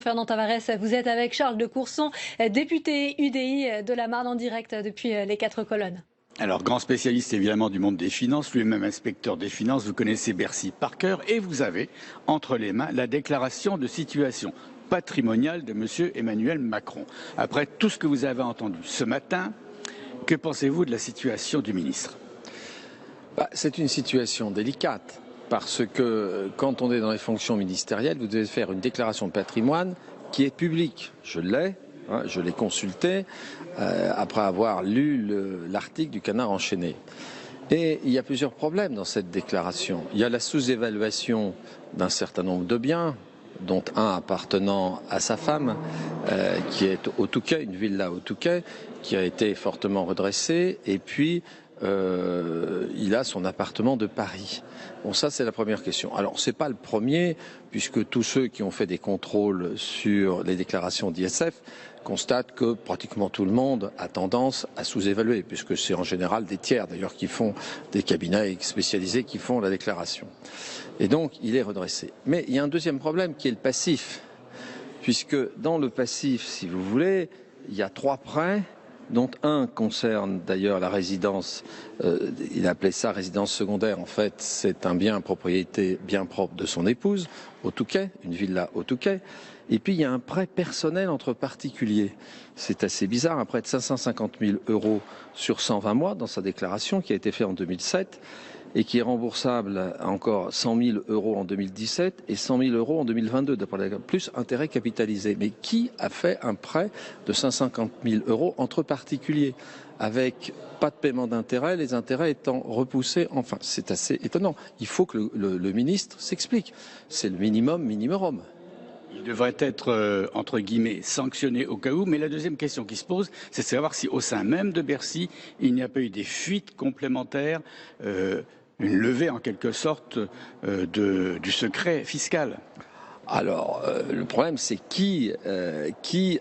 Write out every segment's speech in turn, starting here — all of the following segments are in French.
Fernand Tavares, vous êtes avec Charles de Courson, député UDI de la Marne en direct depuis les 4 colonnes. Alors, grand spécialiste évidemment du monde des finances, lui-même inspecteur des finances, vous connaissez Bercy par cœur et vous avez entre les mains la déclaration de situation patrimoniale de M. Emmanuel Macron. Après tout ce que vous avez entendu ce matin, que pensez-vous de la situation du ministre? C'est une situation délicate parce que quand on est dans les fonctions ministérielles, vous devez faire une déclaration de patrimoine qui est publique. Je l'ai consulté après avoir lu l'article du Canard enchaîné. Et il y a plusieurs problèmes dans cette déclaration. Il y a la sous-évaluation d'un certain nombre de biens, dont un appartenant à sa femme, qui est au Touquet, une villa au Touquet, qui a été fortement redressée, et puis il a son appartement de Paris. Bon, ça c'est la première question. Alors c'est pas le premier, puisque tous ceux qui ont fait des contrôles sur les déclarations d'ISF constatent que pratiquement tout le monde a tendance à sous-évaluer, puisque c'est en général des tiers d'ailleurs qui font, des cabinets spécialisés qui font la déclaration. Et donc il est redressé. Mais il y a un deuxième problème qui est le passif, puisque dans le passif, si vous voulez, il y a 3 prêts, dont un concerne d'ailleurs la résidence, il appelait ça résidence secondaire, en fait c'est un bien propriété bien propre de son épouse, au Touquet, une villa au Touquet, et puis il y a un prêt personnel entre particuliers. C'est assez bizarre, un prêt de 550 000 € sur 120 mois dans sa déclaration qui a été fait en 2007 et qui est remboursable à encore 100 000 € en 2017 et 100 000 € en 2022, plus intérêt capitalisé. Mais qui a fait un prêt de 550 000 € entre particuliers avec pas de paiement d'intérêt, les intérêts étant repoussés? Enfin, c'est assez étonnant. Il faut que le ministre s'explique. C'est le minimum. Il devrait être, entre guillemets, sanctionné au cas où. Mais la deuxième question qui se pose, c'est de savoir si au sein même de Bercy, il n'y a pas eu des fuites complémentaires, une levée en quelque sorte du secret fiscal. Alors, le problème, c'est qui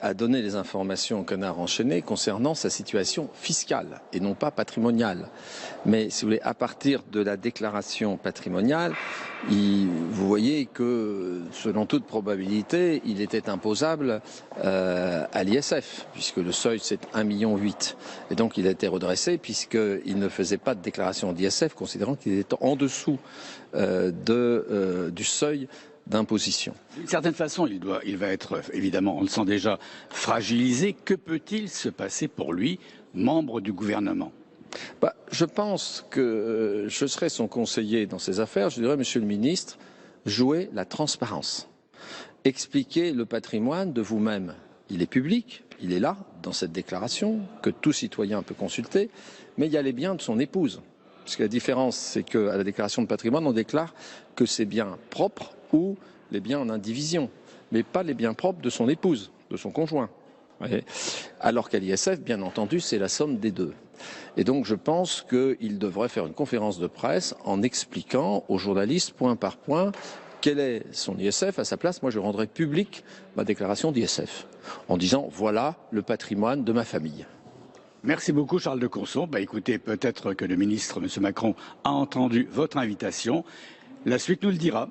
a donné les informations au Canard enchaîné concernant sa situation fiscale et non pas patrimoniale. Mais si vous voulez, à partir de la déclaration patrimoniale, vous voyez que, selon toute probabilité, il était imposable à l'ISF, puisque le seuil, c'est 1,8 million. Et donc, il a été redressé puisqu'il ne faisait pas de déclaration d'ISF, considérant qu'il était en dessous du seuil d'imposition. D'une certaine façon, il va être, évidemment, on le sent déjà, fragilisé. Que peut-il se passer pour lui, membre du gouvernement? Je pense que je serai son conseiller dans ces affaires. Je dirais, Monsieur le Ministre, jouez la transparence. Expliquez le patrimoine de vous-même. Il est public, il est là, dans cette déclaration, que tout citoyen peut consulter, mais il y a les biens de son épouse. Parce que la différence, c'est qu'à la déclaration de patrimoine, on déclare que c'est biens propres ou les biens en indivision, mais pas les biens propres de son épouse, de son conjoint. Alors qu'à l'ISF, bien entendu, c'est la somme des deux. Et donc je pense qu'il devrait faire une conférence de presse en expliquant aux journalistes point par point quel est son ISF. À sa place, moi je rendrai publique ma déclaration d'ISF en disant voilà le patrimoine de ma famille. Merci beaucoup Charles de Courson. Écoutez, peut-être que le ministre, M. Macron, a entendu votre invitation. La suite nous le dira.